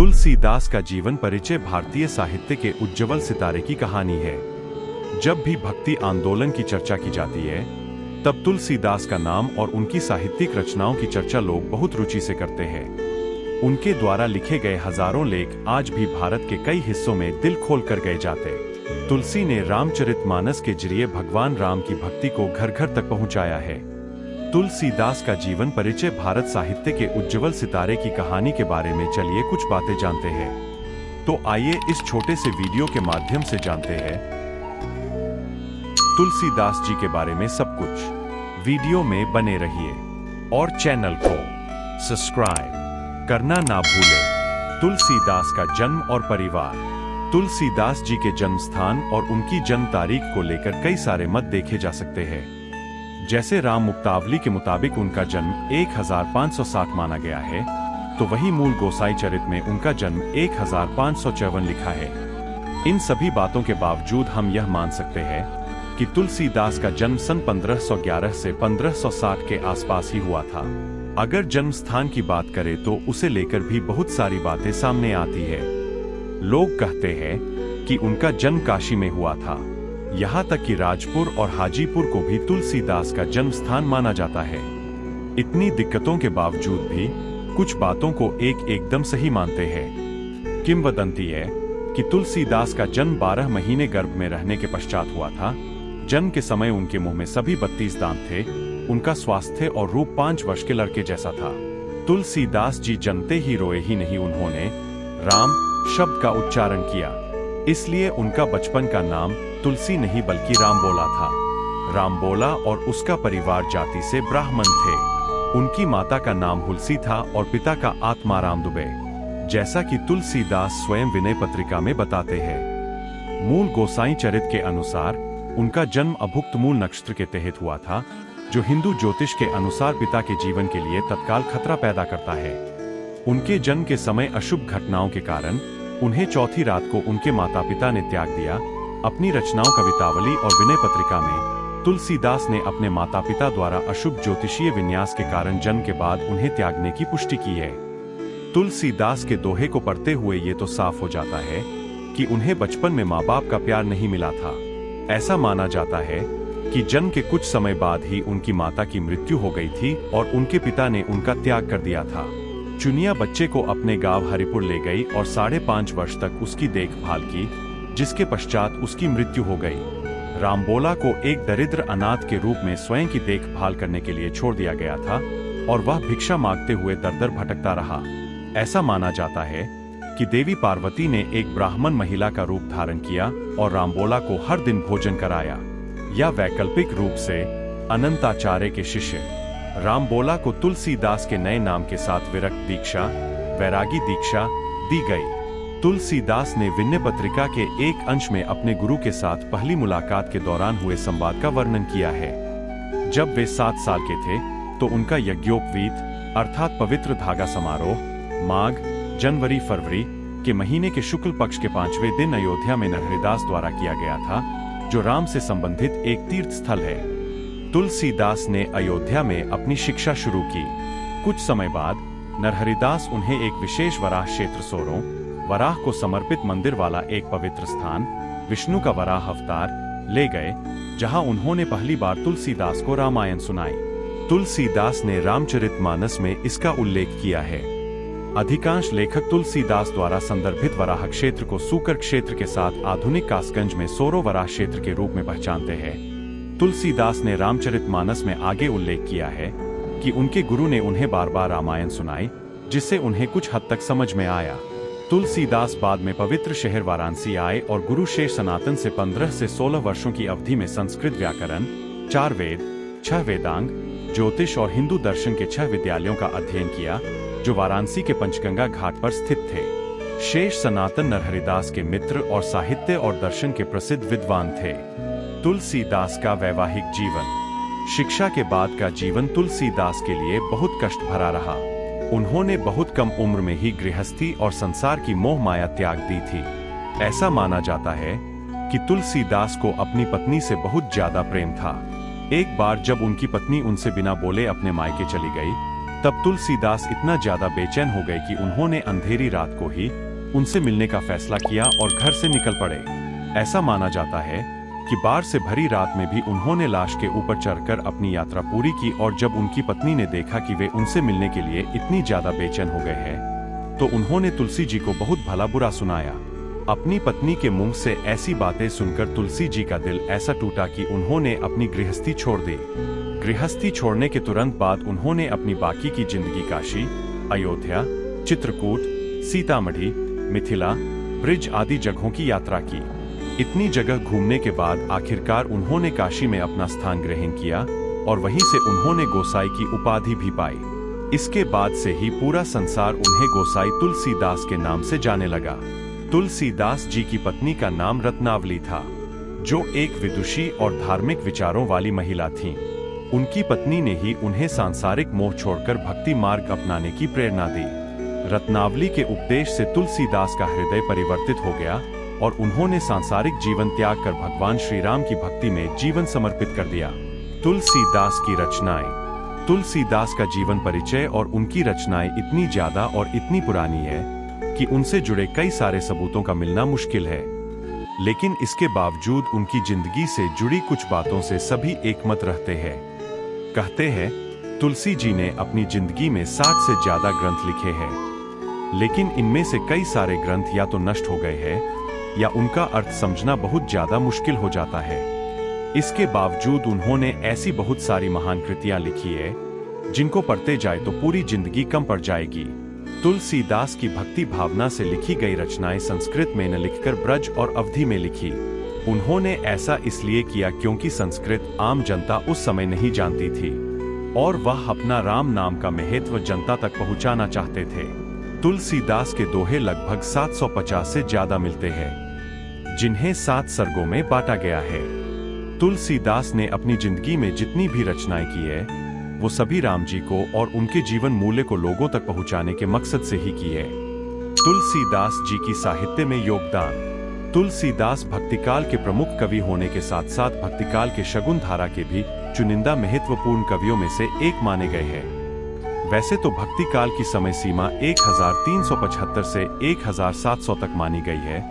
तुलसीदास का जीवन परिचय भारतीय साहित्य के उज्ज्वल सितारे की कहानी है। जब भी भक्ति आंदोलन की चर्चा की जाती है, तब तुलसीदास का नाम और उनकी साहित्यिक रचनाओं की चर्चा लोग बहुत रुचि से करते हैं। उनके द्वारा लिखे गए हजारों लेख आज भी भारत के कई हिस्सों में दिल खोल कर गए जाते। तुलसी ने रामचरितमानस के जरिए भगवान राम की भक्ति को घर घर तक पहुंचाया है। तुलसीदास का जीवन परिचय भारत साहित्य के उज्ज्वल सितारे की कहानी के बारे में चलिए कुछ बातें जानते हैं। तो आइए इस छोटे से वीडियो के माध्यम से जानते हैं तुलसीदास जी के बारे में सब कुछ। वीडियो में बने रहिए और चैनल को सब्सक्राइब करना ना भूलें। तुलसीदास का जन्म और परिवार। तुलसीदास जी के जन्म स्थान और उनकी जन्म तारीख को लेकर कई सारे मत देखे जा सकते हैं। जैसे राम मुक्तावली के मुताबिक उनका जन्म 1560 माना गया है, तो वही मूल गोसाई चरित में उनका जन्म 1554 लिखा है। इन सभी बातों के बावजूद हम यह मान सकते हैं कि तुलसीदास का जन्म सन 1511 से 1560 के आसपास ही हुआ था। अगर जन्म स्थान की बात करें तो उसे लेकर भी बहुत सारी बातें सामने आती है। लोग कहते हैं कि उनका जन्म काशी में हुआ था। यहाँ तक कि राजपुर और हाजीपुर को भी तुलसीदास का जन्म स्थान माना जाता है। इतनी दिक्कतों के बावजूद भी कुछ बातों को एकदम सही मानते हैं। किंवदंती है कि तुलसीदास का जन्म 12 महीने गर्भ में रहने के पश्चात हुआ था। जन्म के समय उनके मुंह में सभी 32 दांत थे। उनका स्वास्थ्य और रूप 5 वर्ष के लड़के जैसा था। तुलसीदास जी जन्मते ही रोए ही नहीं, उन्होंने राम शब्द का उच्चारण किया। इसलिए उनका बचपन का नाम तुलसी नहीं बल्कि रामबोला था। रामबोला और उसका परिवार जाति से ब्राह्मण थे। उनकी माता का नाम हुलसी था और पिता का आत्माराम दुबे, जैसा कि तुलसीदास स्वयं विनय पत्रिका में बताते हैं। मूल गोसाई चरित के अनुसार उनका जन्म अभुक्त मूल नक्षत्र के तहत हुआ था, जो हिंदू ज्योतिष के अनुसार पिता के जीवन के लिए तत्काल खतरा पैदा करता है। उनके जन्म के समय अशुभ घटनाओं के कारण उन्हें चौथी रात को उनके माता पिता ने त्याग दिया। अपनी रचनाओं कवितावली और विनय पत्रिका में तुलसीदास ने अपने माता पिता द्वारा अशुभ ज्योतिषीय विन्यास के कारण जन्म के बाद उन्हें त्यागने की पुष्टि की है। तुलसीदास के दोहे को पढ़ते हुए ये तो साफ हो जाता है कि उन्हें बचपन में माँ बाप का प्यार नहीं मिला था। ऐसा माना जाता है कि जन्म के कुछ समय बाद ही उनकी माता की मृत्यु हो गई थी और उनके पिता ने उनका त्याग कर दिया था। चुनिया बच्चे को अपने गांव हरिपुर ले गई और 5.5 वर्ष तक उसकी देखभाल की, जिसके पश्चात उसकी मृत्यु हो गई। रामबोला को एक दरिद्र अनाथ के रूप में स्वयं की देखभाल करने के लिए छोड़ दिया गया था और वह भिक्षा मांगते हुए दर-दर भटकता रहा। ऐसा माना जाता है कि देवी पार्वती ने एक ब्राह्मण महिला का रूप धारण किया और रामबोला को हर दिन भोजन कराया, या वैकल्पिक रूप से अनंताचार्य के शिष्य रामबोला को तुलसीदास के नए नाम के साथ विरक्त दीक्षा, वैरागी दीक्षा दी गई। तुलसीदास ने विनय पत्रिका के एक अंश में अपने गुरु के साथ पहली मुलाकात के दौरान हुए संवाद का वर्णन किया है। जब वे 7 साल के थे तो उनका यज्ञोपवीत अर्थात पवित्र धागा समारोह माघ, जनवरी, फरवरी के महीने के शुक्ल पक्ष के 5वें दिन अयोध्या में नरहरिदास द्वारा किया गया था, जो राम से संबंधित एक तीर्थ स्थल है। तुलसीदास ने अयोध्या में अपनी शिक्षा शुरू की। कुछ समय बाद नरहरिदास उन्हें एक विशेष वराह क्षेत्र सोरों, वराह को समर्पित मंदिर वाला एक पवित्र स्थान, विष्णु का वराह अवतार, ले गए, जहां उन्होंने पहली बार तुलसीदास को रामायण सुनाई। तुलसीदास ने रामचरितमानस में इसका उल्लेख किया है। अधिकांश लेखक तुलसीदास द्वारा संदर्भित वराह क्षेत्र को सूकर क्षेत्र के साथ आधुनिक कासगंज में सोरो वराह क्षेत्र के रूप में पहचानते हैं। तुलसीदास ने रामचरितमानस में आगे उल्लेख किया है कि उनके गुरु ने उन्हें बार बार रामायण सुनाई, जिससे उन्हें कुछ हद तक समझ में आया। तुलसीदास बाद में पवित्र शहर वाराणसी आए और गुरु शेष सनातन से 15 से 16 वर्षों की अवधि में संस्कृत व्याकरण, 4 वेद, 6 वेदांग, ज्योतिष और हिंदू दर्शन के 6 विद्यालयों का अध्ययन किया, जो वाराणसी के पंचगंगा घाट पर स्थित थे। शेष सनातन नरहरिदास के मित्र और साहित्य और दर्शन के प्रसिद्ध विद्वान थे। तुलसीदास का वैवाहिक जीवन। शिक्षा के बाद का जीवन तुलसीदास के लिए बहुत कष्ट भरा रहा। उन्होंने बहुत कम उम्र में ही गृहस्थी और संसार की मोह माया त्याग दी थी। ऐसा माना जाता है कि तुलसीदास को अपनी पत्नी से बहुत ज्यादा प्रेम था। एक बार जब उनकी पत्नी उनसे बिना बोले अपने मायके चली गई, तब तुलसीदास इतना ज्यादा बेचैन हो गए कि उन्होंने अंधेरी रात को ही उनसे मिलने का फैसला किया और घर से निकल पड़े। ऐसा माना जाता है कि बाढ़ से भरी रात में भी उन्होंने लाश के ऊपर चढ़कर अपनी यात्रा पूरी की, और जब उनकी पत्नी ने देखा कि वे उनसे मिलने के लिए इतनी ज्यादा बेचैन हो गए हैं, तो उन्होंने तुलसी जी को बहुत भला बुरा सुनाया। अपनी पत्नी के मुंह से ऐसी बातें सुनकर तुलसी जी का दिल ऐसा टूटा कि उन्होंने अपनी गृहस्थी छोड़ दी। गृहस्थी छोड़ने के तुरंत बाद उन्होंने अपनी बाकी की जिंदगी काशी, अयोध्या, चित्रकूट, सीतामढ़ी, मिथिला, ब्रिज आदि जगहों की यात्रा की। इतनी जगह घूमने के बाद आखिरकार उन्होंने काशी में अपना स्थान ग्रहण किया और वहीं से उन्होंने गोसाई की उपाधि भी पाई। इसके बाद से ही पूरा संसार उन्हें गोसाई तुलसीदास के नाम से जाने लगा। तुलसीदास जी की पत्नी का नाम रत्नावली था, जो एक विदुषी और धार्मिक विचारों वाली महिला थीं। उनकी पत्नी ने ही उन्हें सांसारिक मोह छोड़कर भक्ति मार्ग अपनाने की प्रेरणा दी। रत्नावली के उपदेश से तुलसीदास का हृदय परिवर्तित हो गया और उन्होंने सांसारिक जीवन त्याग कर भगवान श्री राम की भक्ति में जीवन समर्पित कर दिया। तुलसीदास की रचनाएं। तुलसीदास का जीवन परिचय और उनकी रचनाएं इतनी ज्यादा और इतनी पुरानी है कि उनसे जुड़े कई सारे सबूतों का मिलना मुश्किल है, लेकिन इसके बावजूद उनकी जिंदगी से जुड़ी कुछ बातों से सभी एकमत रहते हैं। कहते हैं तुलसी जी ने अपनी जिंदगी में 60 से ज्यादा ग्रंथ लिखे हैं, लेकिन इनमें से कई सारे ग्रंथ या तो नष्ट हो गए हैं या उनका अर्थ समझना बहुत ज्यादा मुश्किल हो जाता है। इसके बावजूद उन्होंने ऐसी बहुत सारी महान कृतियां लिखी है जिनको पढ़ते जाए तो पूरी जिंदगी कम पड़ जाएगी। तुलसीदास की भक्ति भावना से लिखी गई रचनाएं संस्कृत में न लिखकर ब्रज और अवधी में लिखी। उन्होंने ऐसा इसलिए किया क्योंकि संस्कृत आम जनता उस समय नहीं जानती थी और वह अपना राम नाम का महत्व जनता तक पहुंचाना चाहते थे। तुलसीदास के दोहे लगभग 750 से ज्यादा मिलते हैं, जिन्हें 7 सर्गों में बांटा गया है। तुलसीदास ने अपनी जिंदगी में जितनी भी रचनाएं की है वो सभी राम जी को और उनके जीवन मूल्य को लोगों तक पहुंचाने के मकसद से ही की है। तुलसीदास जी की साहित्य में योगदान। तुलसीदास भक्तिकाल के प्रमुख कवि होने के साथ साथ भक्तिकाल के शगुन धारा के भी चुनिंदा महत्वपूर्ण कवियों में से एक माने गए हैं। वैसे तो भक्तिकाल की समय सीमा 1375 से 1700 तक मानी गई है,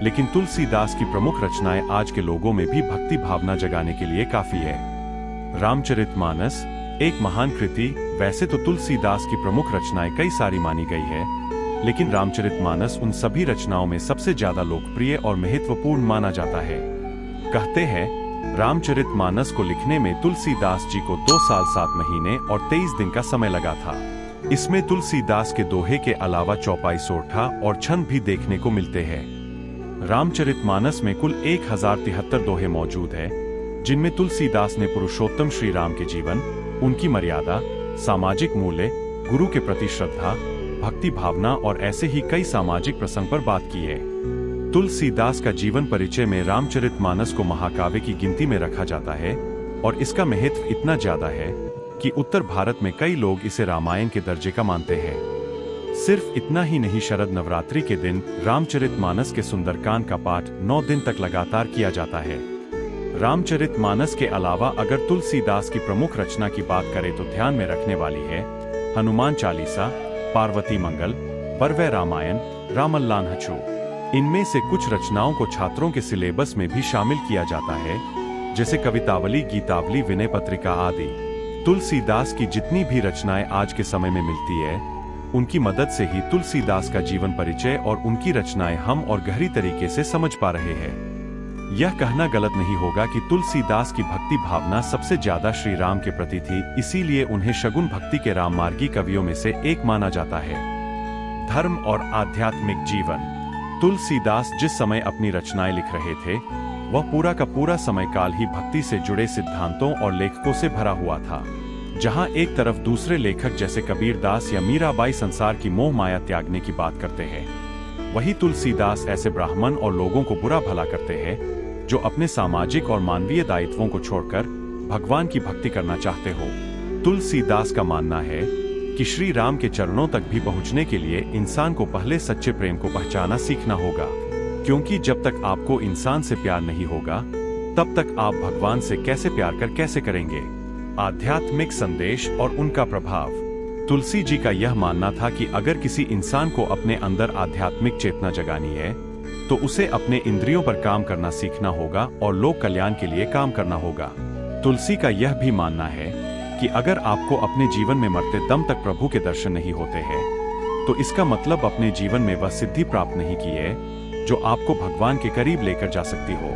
लेकिन तुलसीदास की प्रमुख रचनाएं आज के लोगों में भी भक्ति भावना जगाने के लिए काफी है। रामचरितमानस एक महान कृति। वैसे तो तुलसीदास की प्रमुख रचनाएं कई सारी मानी गई है, लेकिन रामचरितमानस उन सभी रचनाओं में सबसे ज्यादा लोकप्रिय और महत्वपूर्ण माना जाता है। कहते हैं रामचरितमानस को लिखने में तुलसीदास जी को 2 साल 7 महीने और 23 दिन का समय लगा था। इसमें तुलसीदास के दोहे के अलावा चौपाई, सोरठा और छंद भी देखने को मिलते हैं। रामचरितमानस में कुल 1073 दोहे मौजूद हैं, जिनमें तुलसीदास ने पुरुषोत्तम श्री राम के जीवन, उनकी मर्यादा, सामाजिक मूल्य, गुरु के प्रति श्रद्धा, भक्ति भावना और ऐसे ही कई सामाजिक प्रसंग पर बात की है। तुलसीदास का जीवन परिचय में रामचरितमानस को महाकाव्य की गिनती में रखा जाता है और इसका महत्व इतना ज्यादा है कि उत्तर भारत में कई लोग इसे रामायण के दर्जे का मानते हैं। सिर्फ इतना ही नहीं, शरद नवरात्रि के दिन रामचरितमानस के सुंदरकांड का पाठ 9 दिन तक लगातार किया जाता है। रामचरितमानस के अलावा अगर तुलसीदास की प्रमुख रचना की बात करें तो ध्यान में रखने वाली है हनुमान चालीसा, पार्वती मंगल, परवै रामायण, रामल्लान हचू। इनमें से कुछ रचनाओं को छात्रों के सिलेबस में भी शामिल किया जाता है, जैसे कवितावली, गीतावली, विनय पत्रिका आदि। तुलसीदास की जितनी भी रचनाएं आज के समय में मिलती है, उनकी मदद से ही तुलसीदास का जीवन परिचय और उनकी रचनाएं हम और गहरी तरीके से समझ पा रहे हैं। यह कहना गलत नहीं होगा कि तुलसीदास की भक्ति भावना सबसे ज्यादा श्री राम के प्रति थी, इसीलिए उन्हें शगुन भक्ति के राममार्गी कवियों में से एक माना जाता है। धर्म और आध्यात्मिक जीवन। तुलसीदास जिस समय अपनी रचनाएं लिख रहे थे, वह पूरा का पूरा समय काल ही भक्ति से जुड़े सिद्धांतों और लेखकों से भरा हुआ था। जहां एक तरफ दूसरे लेखक जैसे कबीरदास या मीराबाई संसार की मोह माया त्यागने की बात करते हैं, वही तुलसीदास ऐसे ब्राह्मण और लोगों को बुरा भला करते हैं जो अपने सामाजिक और मानवीय दायित्वों को छोड़कर भगवान की भक्ति करना चाहते हो। तुलसीदास का मानना है कि श्री राम के चरणों तक भी पहुंचने के लिए इंसान को पहले सच्चे प्रेम को पहचाना सीखना होगा, क्योंकि जब तक आपको इंसान से प्यार नहीं होगा, तब तक आप भगवान से कैसे प्यार कर कैसे करेंगे। आध्यात्मिक संदेश और उनका प्रभाव। तुलसी जी का यह मानना था कि अगर किसी इंसान को अपने अंदर आध्यात्मिक चेतना जगानी है तो उसे अपने इंद्रियों पर काम करना सीखना होगा और लोक कल्याण के लिए काम करना होगा। तुलसी का यह भी मानना है कि अगर आपको अपने जीवन में मरते दम तक प्रभु के दर्शन नहीं होते हैं तो इसका मतलब अपने जीवन में वह सिद्धि प्राप्त नहीं की है जो आपको भगवान के करीब लेकर जा सकती हो।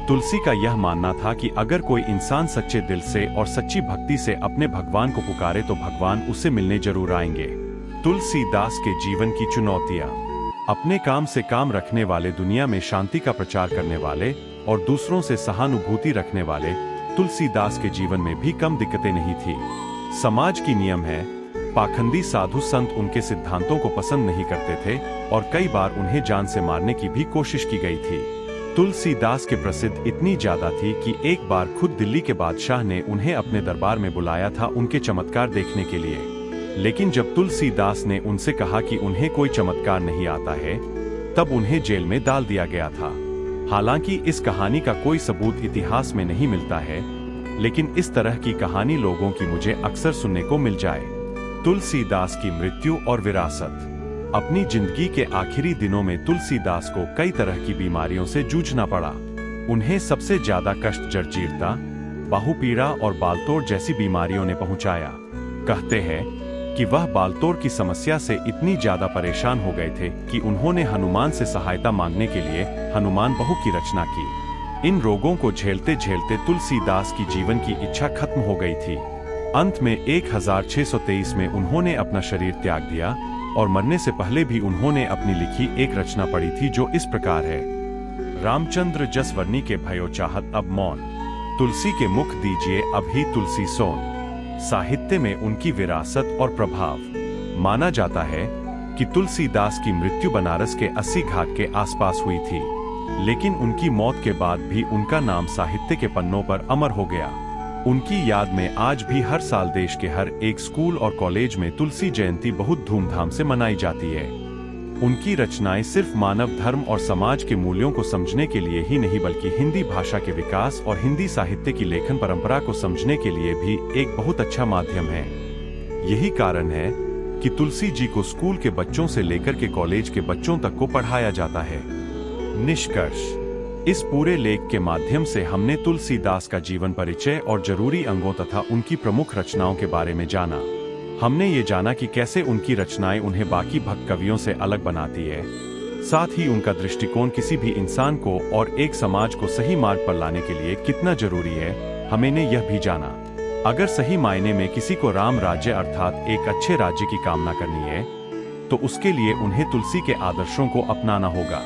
तुलसी का यह मानना था कि अगर कोई इंसान सच्चे दिल से और सच्ची भक्ति से अपने भगवान को पुकारे तो भगवान उससे मिलने जरूर आएंगे। तुलसीदास के जीवन की चुनौतियां। अपने काम से काम रखने वाले, दुनिया में शांति का प्रचार करने वाले और दूसरों से सहानुभूति रखने वाले तुलसीदास के जीवन में भी कम दिक्कतें नहीं थी। समाज की नियम है, पाखंडी साधु संत उनके सिद्धांतों को पसंद नहीं करते थे और कई बार उन्हें जान से मारने की भी कोशिश की गई थी। तुलसीदास के प्रसिद्ध इतनी ज्यादा थी कि एक बार खुद दिल्ली के बादशाह ने उन्हें अपने दरबार में बुलाया था उनके चमत्कार देखने के लिए। लेकिन जब तुलसीदास ने उनसे कहा कि उन्हें कोई चमत्कार नहीं आता है, तब उन्हें जेल में डाल दिया गया था। हालांकि इस कहानी का कोई सबूत इतिहास में नहीं मिलता है, लेकिन इस तरह की कहानी लोगों की मुझे अक्सर सुनने को मिल जाए। तुलसीदास की मृत्यु और विरासत। अपनी जिंदगी के आखिरी दिनों में तुलसीदास को कई तरह की बीमारियों से जूझना पड़ा। उन्हें सबसे ज्यादा कष्ट जर्जीरता, बाहुपीड़ा और बालतोड़ जैसी बीमारियों ने पहुंचाया। कहते हैं कि वह बालतोड़ की समस्या से इतनी ज्यादा परेशान हो गए थे कि उन्होंने हनुमान से सहायता मांगने के लिए हनुमान बहु की रचना की। इन रोगों को झेलते झेलते तुलसीदास की जीवन की इच्छा खत्म हो गई थी। अंत में 1623 में उन्होंने अपना शरीर त्याग दिया और मरने से पहले भी उन्होंने अपनी लिखी एक रचना पढ़ी थी जो इस प्रकार है। रामचंद्र जस वर्णी के भयो चाहत अब मौन, तुलसी के मुख दीजिए अभी तुलसी सोन। साहित्य में उनकी विरासत और प्रभाव। माना जाता है कि तुलसीदास की मृत्यु बनारस के 80 घाट के आसपास हुई थी, लेकिन उनकी मौत के बाद भी उनका नाम साहित्य के पन्नों पर अमर हो गया। उनकी याद में आज भी हर साल देश के हर एक स्कूल और कॉलेज में तुलसी जयंती बहुत धूमधाम से मनाई जाती है। उनकी रचनाएं सिर्फ मानव धर्म और समाज के मूल्यों को समझने के लिए ही नहीं बल्कि हिंदी भाषा के विकास और हिंदी साहित्य की लेखन परंपरा को समझने के लिए भी एक बहुत अच्छा माध्यम है। यही कारण है कि तुलसी जी को स्कूल के बच्चों से लेकर के कॉलेज के बच्चों तक को पढ़ाया जाता है। निष्कर्ष। इस पूरे लेख के माध्यम से हमने तुलसीदास का जीवन परिचय और जरूरी अंगों तथा उनकी प्रमुख रचनाओं के बारे में जाना। हमने ये जाना कि कैसे उनकी रचनाएं उन्हें बाकी भक्त कवियों से अलग बनाती है। साथ ही उनका दृष्टिकोण किसी भी इंसान को और एक समाज को सही मार्ग पर लाने के लिए कितना जरूरी है, हमने यह भी जाना। अगर सही मायने में किसी को राम राज्य अर्थात एक अच्छे राज्य की कामना करनी है तो उसके लिए उन्हें तुलसी के आदर्शों को अपनाना होगा।